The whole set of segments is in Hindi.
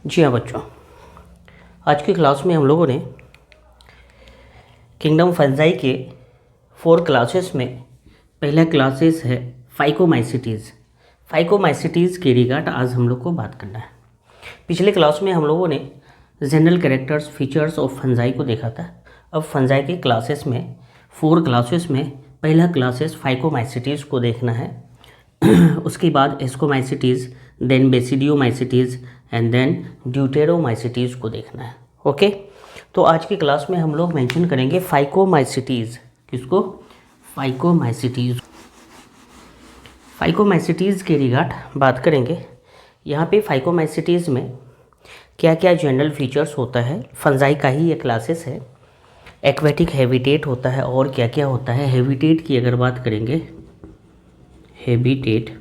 जी हाँ बच्चों, आज की क्लास में हम लोगों ने किंगडम फंजाई के 4 क्लासेस में पहला क्लासेस है फाइकोमाइसिटीज़। फाइकोमाइसिटीज़ के रिगार्ड आज हम लोग को बात करना है। पिछले क्लास में हम लोगों ने general characters features of fungi को देखा था। अब फंजाई के क्लासेस में 4 क्लासेस में पहला क्लासेस फाइकोमाइसिटीज़ को देखना है। उसके बाद एस्कोमाइसिटीज़, देन बेसिडियोमाइसिटीज़ एंड देन ड्यूटेरोमाइसिटीज़ को देखना है। ओके, तो आज की क्लास में हम लोग मेंशन करेंगे फाइकोमाइसिटीज़। किसको? फाइकोमाइसिटीज़। फाइकोमाइसिटीज़ के रिगार्ड बात करेंगे। यहाँ पे फाइकोमाइसिटीज़ में क्या क्या जनरल फीचर्स होता है, फंजाई का ही ये क्लासेस है। एक्वेटिक हैबिटेट होता है और क्या क्या होता है। हैबिटेट की अगर बात करेंगे, हैबिटेट,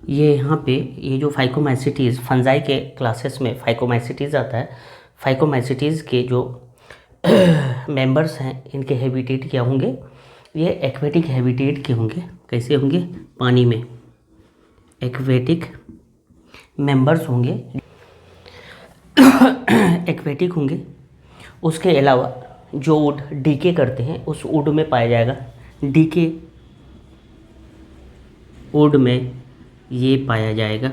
ये यहाँ पे ये जो फाइकोमाइसिटीज़ फंजाई के क्लासेस में फाइकोमाइसिटीज़ आता है। फाइकोमाइसिटीज़ के जो मेंबर्स हैं इनके हैबिटेट क्या होंगे? ये एक्वेटिक हैबिटेट के होंगे। कैसे होंगे? पानी में एक्वेटिक मेंबर्स होंगे, एक्वेटिक होंगे। उसके अलावा जो वुड डीके करते हैं उस वुड में पाया जाएगा। डीके वुड में ये पाया जाएगा।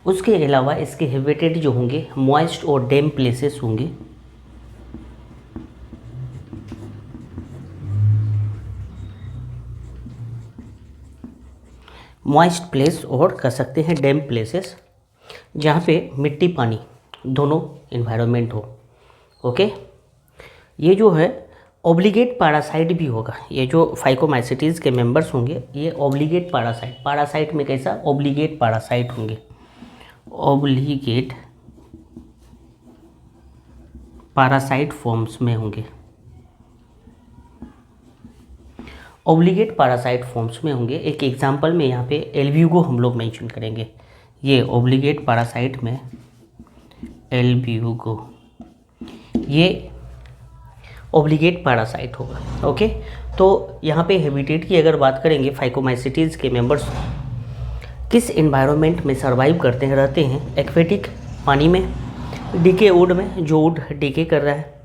उसके अलावा इसके हैबिटेट जो होंगे मॉइस्ट और डैम प्लेसेस होंगे। मॉइस्ट प्लेस और कह सकते हैं डैम प्लेसेस, जहाँ पे मिट्टी पानी दोनों इन्वायरमेंट हो। ओके, ये जो है ऑब्लिगेट पैरासाइट भी होगा। ये जो फाइकोमाइसिटीज़ के मेंबर्स होंगे ये ऑब्लिगेट पैरासाइट, पैरासाइट में कैसा? ऑब्लिगेट पैरासाइट होंगे। ऑब्लिगेट पैरासाइट फॉर्म्स में होंगे। ऑब्लिगेट पैरासाइट फॉर्म्स में होंगे। एक एग्जांपल में यहाँ पे एल्ब्यूगो हम लोग मेंशन करेंगे। ये ऑब्लिगेट पैरासाइट में एल्ब्यूगो, ये ऑब्लिगेट पैरासाइट होगा। ओके, तो यहाँ पे हैबिटेट की अगर बात करेंगे, फाइकोमाइसिटीज़ के मेंबर्स किस एनवायरनमेंट में सर्वाइव करते हैं, रहते हैं? एक्वेटिक पानी में, डीके वुड में जो वुड डीके कर रहा है,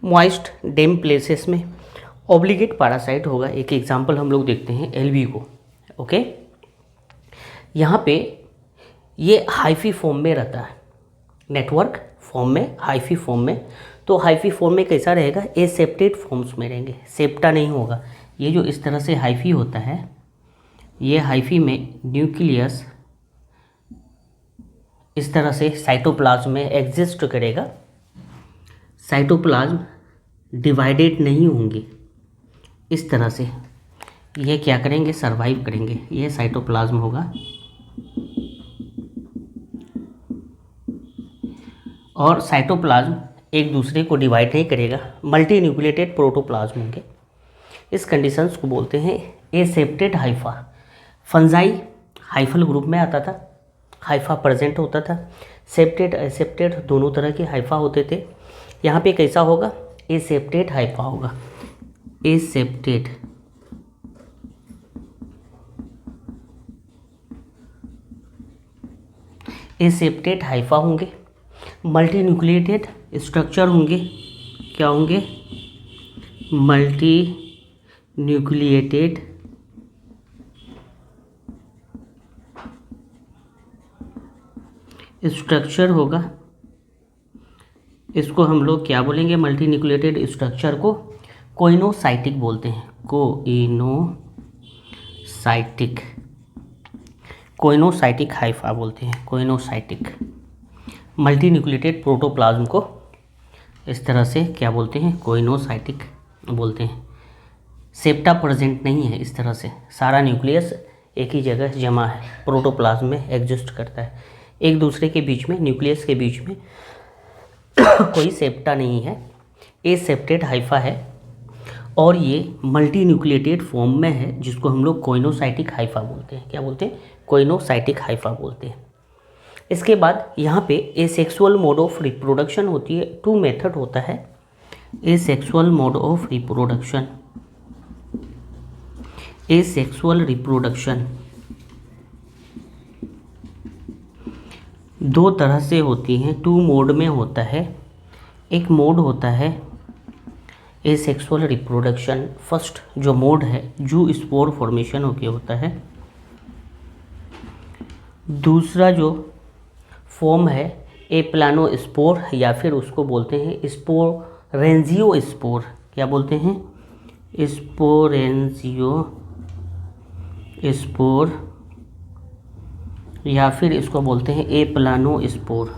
मॉइस्ट डैम प्लेसेस में, ऑब्लिगेट पैरासाइट होगा। एक एग्जांपल हम लोग देखते हैं एल्ब्यूगो। ओके, यहाँ पे ये हाइफी फॉर्म में रहता है, नेटवर्क फॉर्म में, हाइफी फॉर्म में। तो हाइफी फॉर्म में कैसा रहेगा? एसेप्टेड फॉर्म्स में रहेंगे, सेप्टा नहीं होगा। ये जो इस तरह से हाइफी होता है, ये हाइफी में न्यूक्लियस इस तरह से साइटोप्लाज्म में एग्जिस्ट करेगा। साइटोप्लाज्म डिवाइडेड नहीं होंगे। इस तरह से ये क्या करेंगे? सर्वाइव करेंगे। ये साइटोप्लाज्म होगा और साइटोप्लाज्म एक दूसरे को डिवाइड नहीं करेगा, मल्टी न्यूक्लिएटेड प्रोटोप्लाज्म होंगे। इस कंडीशंस को बोलते हैं एसेप्टेड हाइफा। फंजाई हाइफल ग्रुप में आता था, हाइफा प्रेजेंट होता था। सेप्टेड एसेप्टेड दोनों तरह के हाइफा होते थे। यहाँ पे कैसा होगा? एसेप्टेड हाइफा होगा। एसेप्टेड एसेप्टेड हाइफा होंगे, मल्टी न्यूक्लिएटेड स्ट्रक्चर होंगे। क्या होंगे? मल्टी न्यूक्लिएटेड स्ट्रक्चर होगा। इसको हम लोग क्या बोलेंगे? मल्टी न्यूक्लिएटेड स्ट्रक्चर को कोइनोसाइटिक बोलते हैं। कोइनोसाइटिक, कोइनोसाइटिक हाइफा बोलते हैं। कोइनोसाइटिक मल्टी न्यूक्लिएटेड प्रोटोप्लाज्म को इस तरह से क्या बोलते हैं? कोइनोसाइटिक बोलते हैं। सेप्टा प्रेजेंट नहीं है। इस तरह से सारा न्यूक्लियस एक ही जगह जमा है, प्रोटोप्लाज्म में एग्जिस्ट करता है। एक दूसरे के बीच में, न्यूक्लियस के बीच में कोई सेप्टा नहीं है, एसेप्टेड हाइफा है और ये मल्टी न्यूक्लिएटेड फॉर्म में है, जिसको हम लोग कोइनोसाइटिक हाइफा बोलते हैं। क्या बोलते हैं? कोइनोसाइटिक हाइफा बोलते हैं। इसके बाद यहाँ पे एसेक्सुअल मोड ऑफ रिप्रोडक्शन होती है। 2 मेथड होता है asexual mode of reproduction. Asexual reproduction दो तरह से होती हैं, टू मोड में होता है। एक मोड होता है एसेक्सुअल रिप्रोडक्शन, फर्स्ट जो मोड है जू स्पोर फॉर्मेशन होके होता है। दूसरा जो फॉर्म है एप्लानोस्पोर, या फिर उसको बोलते हैं स्पोरेंजियो स्पोर। क्या बोलते हैं? स्पोरेंजियो स्पोर, या फिर इसको बोलते हैं एप्लानोस्पोर।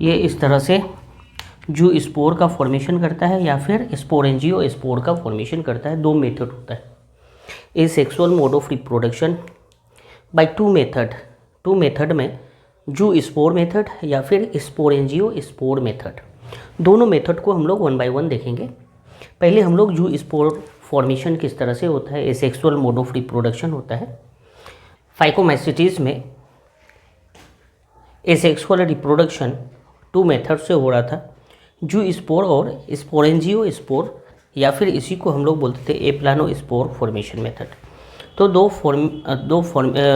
ये इस तरह से जू स्पोर का फॉर्मेशन करता है या फिर स्पोरेंजियो स्पोर का फॉर्मेशन करता है। दो मेथड होता है asexual mode of reproduction by two method में जू स्पोर मेथड या फिर स्पोरेंजियो स्पोर मेथड। दोनों मेथड को हम लोग वन बाय वन देखेंगे। पहले हम लोग जू स्पोर फॉर्मेशन किस तरह से होता है, asexual mode of reproduction होता है। फाइकोमाइसिटीज में asexual reproduction two method से हो रहा था, जू स्पोर और स्पोरेंजियो स्पोर, या फिर इसी को हम लोग बोलते थे एप्लानोस्पोर फॉर्मेशन मेथड। तो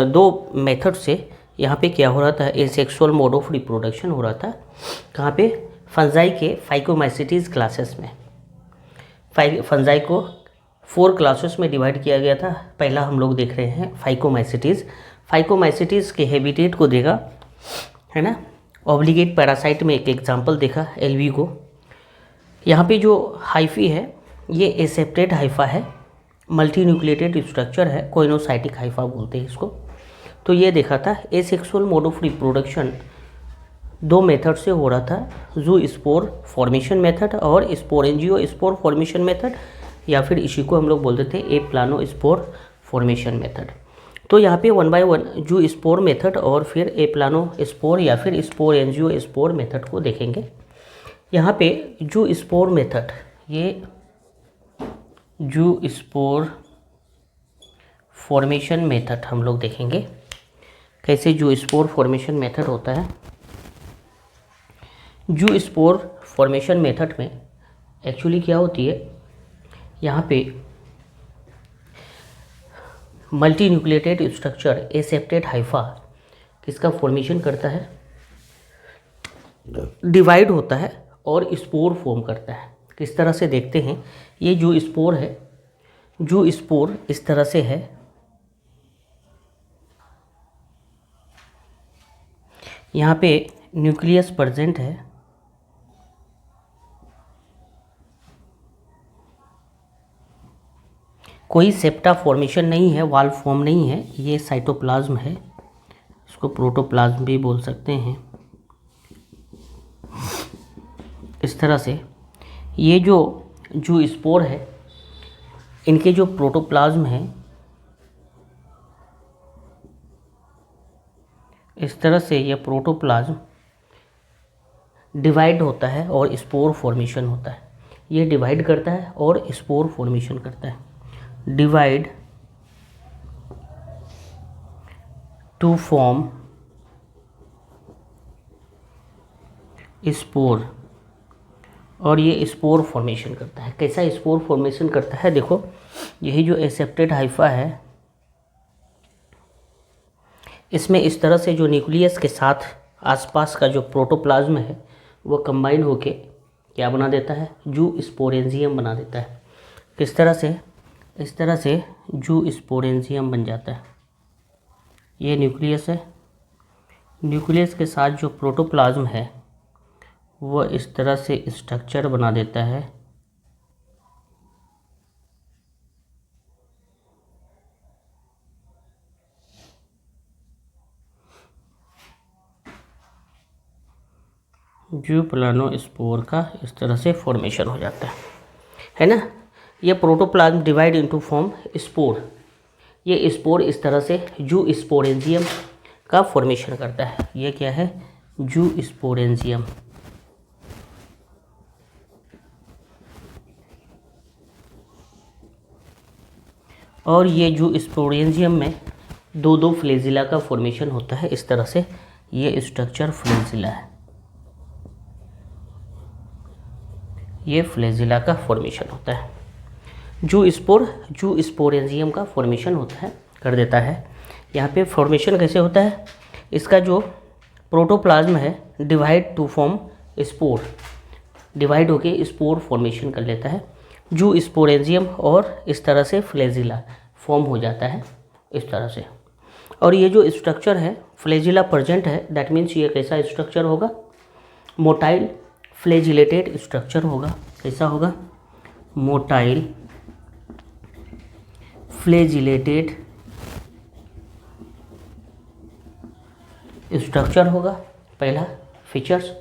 दो मेथड से यहाँ पे क्या हो रहा था, एसेक्सुअल मोड ऑफ रिप्रोडक्शन हो रहा था। कहाँ पे? फंजाई के फाइकोमाइसिटीज क्लासेस में। फंजाई को 4 क्लासेस में डिवाइड किया गया था। पहला हम लोग देख रहे हैं फाइकोमाइसिटीज के हैबिटेट को देखा है ना। ऑब्लिगेट पैरासाइट में एक एग्जाम्पल देखा एलवी को। यहाँ पे जो हाइफी है ये एसेप्टेड हाइफा है, मल्टी न्यूक्लिएटेड स्ट्रक्चर है, कोइनोसाइटिक हाइफा बोलते हैं इसको। तो ये देखा था एसेक्सुअल मोड ऑफ रिप्रोडक्शन दो मेथड से हो रहा था, जू स्पोर फॉर्मेशन मेथड और स्पोरेंजियो स्पोर फॉर्मेशन मेथड, या फिर इसी को हम लोग बोलते थे एप्लानोस्पोर फॉर्मेशन मेथड। तो यहाँ पे वन बाय वन जू स्पोर मेथड और फिर एप्लानोस्पोर या फिर स्पोरेंजियो स्पोर मेथड को देखेंगे। यहाँ पे जू स्पोर मेथड, ये जू स्पोर फॉर्मेशन मेथड हम लोग देखेंगे कैसे जू स्पोर फॉर्मेशन मेथड होता है। जू स्पोर फॉर्मेशन मेथड में एक्चुअली क्या होती है, यहाँ पे मल्टी न्यूक्लिएटेड स्ट्रक्चर एसेप्टेड हाइफा किसका फॉर्मेशन करता है, डिवाइड होता है और स्पोर फॉर्म करता है। किस तरह से देखते हैं, ये जो स्पोर है, जो स्पोर इस तरह से है, यहाँ पे न्यूक्लियस प्रेजेंट है, कोई सेप्टा फॉर्मेशन नहीं है, वाल फॉर्म नहीं है, ये साइटोप्लाज्म है, इसको प्रोटोप्लाज्म भी बोल सकते हैं। इस तरह से ये जो स्पोर है, इनके जो प्रोटोप्लाज्म है इस तरह से ये प्रोटोप्लाज्म डिवाइड होता है और स्पोर फॉर्मेशन होता है। ये डिवाइड करता है और स्पोर फॉर्मेशन करता है। डिवाइड टू फॉर्म स्पोर, और ये स्पोर फॉर्मेशन करता है। कैसा स्पोर फॉर्मेशन करता है, देखो यही जो एसेप्टेड हाइफा है, इसमें इस तरह से जो न्यूक्लियस के साथ आसपास का जो प्रोटोप्लाज्म है वो कंबाइन होके क्या बना देता है, जू स्पोरेंजियम बना देता है। किस तरह से, इस तरह से जू स्पोरेंजियम बन जाता है। ये न्यूक्लियस है, न्यूक्लियस के साथ जो प्रोटोप्लाज्म है वो इस तरह से स्ट्रक्चर बना देता है। जू प्लानोस्पोर का इस तरह से फॉर्मेशन हो जाता है ना। ये protoplasm divide into form spore, ये स्पोर इस तरह से जू स्पोरेंजियम का फॉर्मेशन करता है। ये क्या है, जू स्पोरेंजियम। और ये जू स्पोरेंजियम में दो फ्लेजिला का फॉर्मेशन होता है। इस तरह से ये स्ट्रक्चर फ्लेजिला है, ये फ्लेजिला का फॉर्मेशन होता है। जू स्पोरेंजियम का फॉर्मेशन होता है, कर देता है। यहाँ पे फॉर्मेशन कैसे होता है, इसका जो प्रोटोप्लाज्म है divide two form spore, divide होके स्पोर फॉर्मेशन कर लेता है, जू स्पोरेंजियम, और इस तरह से फ्लैजिला फॉर्म हो जाता है इस तरह से। और ये जो स्ट्रक्चर है फ्लैजिला प्रेजेंट है, दैट मीन्स ये कैसा स्ट्रक्चर होगा, मोटाइल फ्लैजिलेटेड स्ट्रक्चर होगा। कैसा होगा, मोटाइल फ्लैजिलेटेड स्ट्रक्चर होगा, पहला फीचर्स।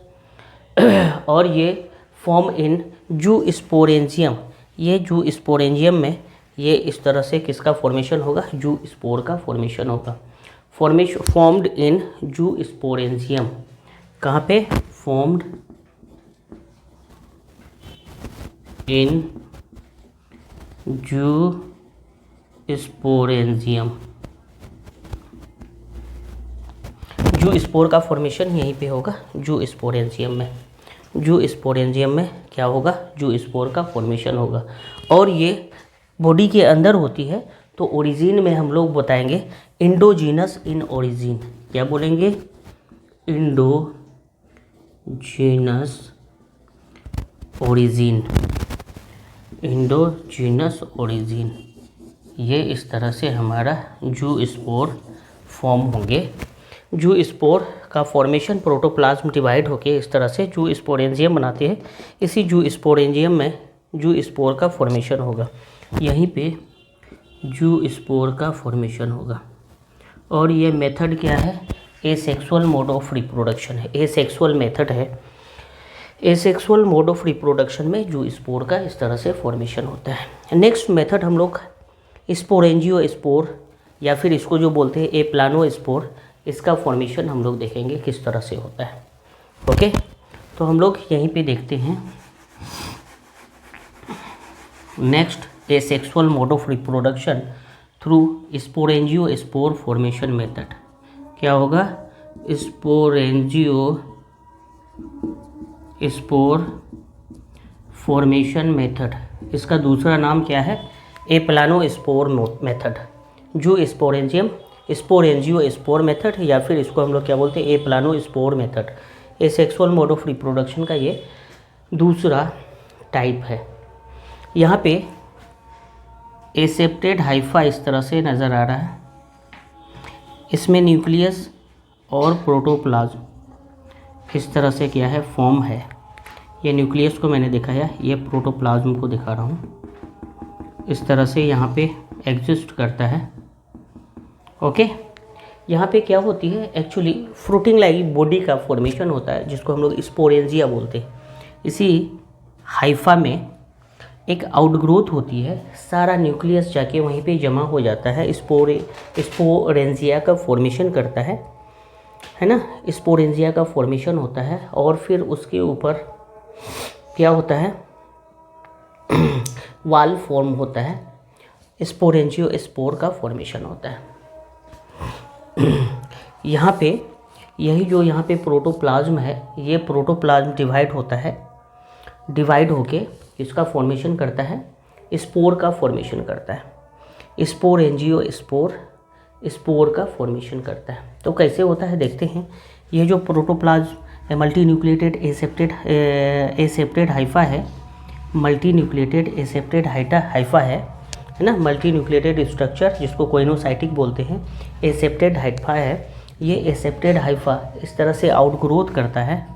और ये फॉर्म इन जू स्पोरेंजियम, ये जू स्पोरेंजियम में ये इस तरह से किसका फॉर्मेशन होगा, जू स्पोर का फॉर्मेशन होगा। फॉर्म्ड इन जू स्पोरेंजियम, कहाँ पे, फॉर्म्ड इन जू स्पोरेंजियम, जू स्पोर का फॉर्मेशन यहीं पे होगा जू स्पोरेंजियम में। जू स्पोरेंजियम में क्या होगा, जू स्पोर का फॉर्मेशन होगा। और ये बॉडी के अंदर होती है, तो ओरिजिन में हम लोग बताएंगे इंडोजीनस इन ओरिजिन। क्या बोलेंगे, इंडोजीनस ओरिजिन, इंडोजीनस ओरिजिन। ये इस तरह से हमारा जू स्पोर फॉर्म होंगे। जू स्पोर का फॉर्मेशन प्रोटोप्लाज्म डिवाइड होके इस तरह से जू स्पोरेंजियम बनाते हैं। इसी जू स्पोरेंजियम में जू स्पोर का फॉर्मेशन होगा, यहीं पे जू स्पोर का फॉर्मेशन होगा। और ये मेथड क्या है, एसेक्सुअल मोड ऑफ रिप्रोडक्शन है, एसेक्सुअल मेथड है। एसेक्सुअल मोड ऑफ रिप्रोडक्शन में जू स्पोर का इस तरह से फॉर्मेशन होता है। नेक्स्ट मेथड हम लोग स्पोरेंजियो स्पोर, या फिर इसको जो बोलते हैं ए प्लानो स्पोर, इसका फॉर्मेशन हम लोग देखेंगे किस तरह से होता है। ओके, तो हम लोग यहीं पे देखते हैं next, asexual mode of reproduction through स्पोरेंजियो spore formation method. क्या होगा, स्पोरेंजियो स्पोर फॉर्मेशन मेथड। इसका दूसरा नाम क्या है, aplanospore method. Zoosporangium sporangiospore method, या फिर इसको हम लोग क्या बोलते हैं, aplanospore method. Asexual mode of reproduction का ये दूसरा टाइप है। यहाँ पे एसेप्टेड हाइफा इस तरह से नज़र आ रहा है, इसमें न्यूक्लियस और प्रोटोप्लाज्म इस तरह से क्या है, फॉर्म है। ये न्यूक्लियस को मैंने दिखाया, ये प्रोटोप्लाज्म को दिखा रहा हूँ। इस तरह से यहाँ पे एग्जिस्ट करता है। ओके, यहाँ पे क्या होती है, एक्चुअली फ्रूटिंग लाइक बॉडी का फॉर्मेशन होता है, जिसको हम लोग स्पोरेंजिया बोलते हैं। इसी हाइफा में एक आउटग्रोथ होती है, सारा न्यूक्लियस जाके वहीं पे जमा हो जाता है, स्पोरेंजिया का फॉर्मेशन करता है ना, स्पोरेंजिया का फॉर्मेशन होता है। और फिर उसके ऊपर क्या होता है, वाल फॉर्म होता है, स्पोरेंजियो स्पोर का फॉर्मेशन होता है। यहाँ पे यही जो यहाँ पे प्रोटोप्लाज्म है, ये प्रोटोप्लाज्म डिवाइड होता है, डिवाइड होके इसका फॉर्मेशन करता है, स्पोर का फॉर्मेशन करता है। स्पोरेंजियो स्पोर स्पोर का फॉर्मेशन करता है। तो कैसे होता है देखते हैं। ये जो प्रोटोप्लाज्म मल्टी न्यूक्लिएटेड एसेप्टेड हाइफा है, मल्टी न्यूक्लिएटेड एसेप्टेड हाइफा है ना, मल्टी न्यूक्लिएटेड स्ट्रक्चर जिसको कोइनोसाइटिक बोलते हैं, एसेप्टेड हाइफा है। ये एसेप्टेड हाइफा इस तरह से आउटग्रोथ करता है,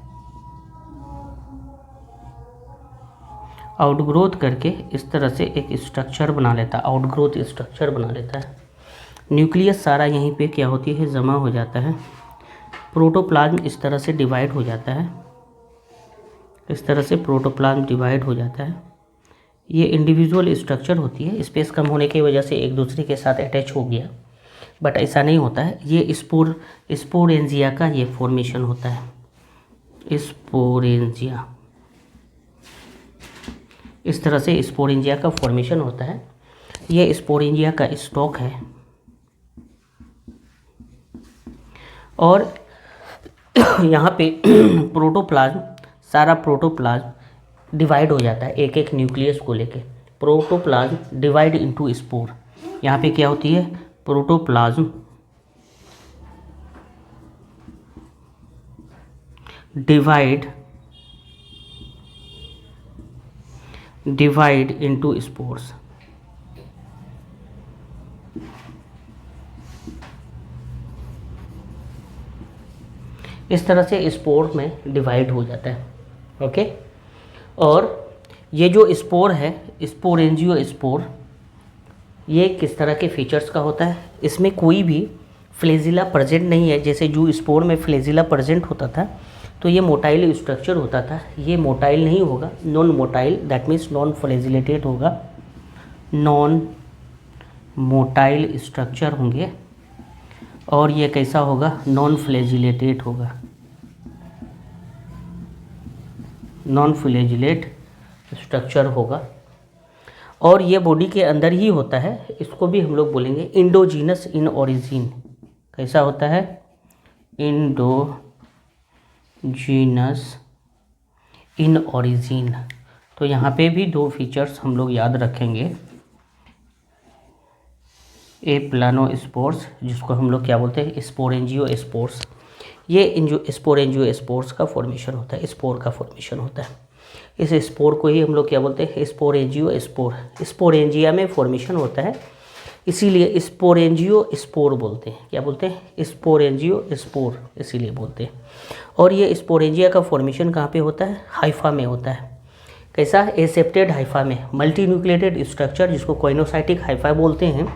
आउटग्रोथ करके इस तरह से एक स्ट्रक्चर बना लेता है, आउटग्रोथ स्ट्रक्चर बना लेता है। न्यूक्लियस सारा यहीं पे क्या होती है, जमा हो जाता है। प्रोटोप्लाज्म इस तरह से डिवाइड हो जाता है, इस तरह से प्रोटोप्लाज्म डिवाइड हो जाता है। ये इंडिविजुअल स्ट्रक्चर होती है, स्पेस कम होने की वजह से एक दूसरे के साथ अटैच हो गया, बट ऐसा नहीं होता है। ये स्पोरेंजिया का ये फॉर्मेशन होता है, स्पोरेंजिया। इस तरह से स्पोरेंजिया का फॉर्मेशन होता है। ये स्पोरेंजिया का स्टॉक है। और यहाँ पे प्रोटोप्लाज्म, सारा प्रोटोप्लाज्म डिवाइड हो जाता है एक एक न्यूक्लियस को लेके। Protoplasm divide into spore. यहाँ पे क्या होती है, प्रोटोप्लाज्म डिवाइड इनटू स्पोर्स। इस तरह से स्पोर में डिवाइड हो जाता है। ओके, और ये जो स्पोर है, स्पोरेंजियो स्पोर, ये किस तरह के फीचर्स का होता है? इसमें कोई भी फ्लेजिला प्रेजेंट नहीं है। जैसे जू स्पोर में फ्लेजिला प्रेजेंट होता था तो ये मोटाइल स्ट्रक्चर होता था, ये मोटाइल नहीं होगा, non motile, that means non flagellated होगा, नॉन मोटाइल स्ट्रक्चर होंगे। और ये कैसा होगा? नॉन फ्लेजिलेटेड होगा, नॉन फ्लेजिलेट स्ट्रक्चर होगा। और ये बॉडी के अंदर ही होता है। इसको भी हम लोग बोलेंगे इंडोजीनस इन ओरिजिन। कैसा होता है? Endogenous in origin. तो यहाँ पे भी दो फीचर्स हम लोग याद रखेंगे। ए प्लानोस्पोर्स, जिसको हम लोग क्या बोलते हैं? स्पोरेंजियो स्पोर्स। ये स्पोरेंजियो स्पोर्स का फॉर्मेशन होता है, स्पोर का फॉर्मेशन होता है। इस स्पोर को ही हम लोग क्या बोलते हैं? स्पोरेंजियो स्पोर। स्पोरेंजिया में फॉर्मेशन होता है, इसीलिए स्पोरेंजियो स्पोर बोलते हैं। क्या बोलते हैं? स्पोरेंजियो स्पोर, इसीलिए बोलते हैं। और ये स्पोरेंजिया का फॉर्मेशन कहाँ पे होता है? हाइफा में होता है। कैसा? एसेप्टेड हाइफा में। मल्टी न्यूक्लिएटेड स्ट्रक्चर, जिसको कोइनोसाइटिक हाइफा बोलते हैं,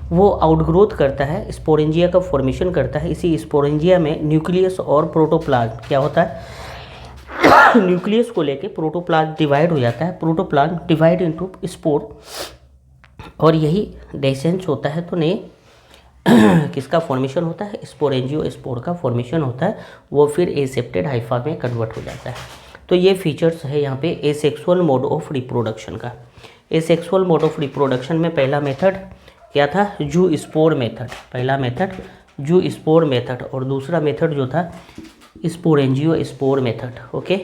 वो आउटग्रोथ करता है, स्पोरेंजिया का फॉर्मेशन करता है। इसी स्पोरेंजिया में न्यूक्लियस और प्रोटोप्लाज्म क्या होता है? न्यूक्लियस को लेके प्रोटोप्लाज्म डिवाइड हो जाता है, प्रोटोप्लाज्म डिवाइड इनटू स्पोर, और यही डेसेंस होता है। तो नहीं किसका फॉर्मेशन होता है? स्पोरेंजियो स्पोर का फॉर्मेशन होता है। वो फिर एसेप्टेड हाइफा में कन्वर्ट हो जाता है। तो ये फीचर्स है यहाँ पे एसेक्सुअल मोड ऑफ रिप्रोडक्शन का। एसेक्सुअल मोड ऑफ रिप्रोडक्शन में पहला मेथड क्या था? जू स्पोर मेथड। पहला मेथड जू स्पोर मेथड, और दूसरा मेथड जो था स्पोरेंजियो स्पोर मेथड। ओके,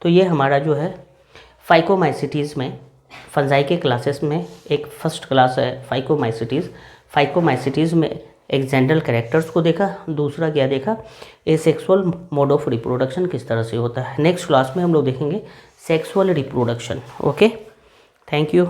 तो ये हमारा जो है फाइकोमाइसिटीज़ में, फंजाई के क्लासेस में एक फर्स्ट क्लास है फाइकोमाइसिटीज़। फाइकोमाइसिटीज़ में एक जनरल कैरेक्टर्स को देखा, दूसरा क्या देखा? एसेक्सुअल मोड ऑफ रिप्रोडक्शन किस तरह से होता है। नेक्स्ट क्लास में हम लोग देखेंगे sexual reproduction. Okay, thank you.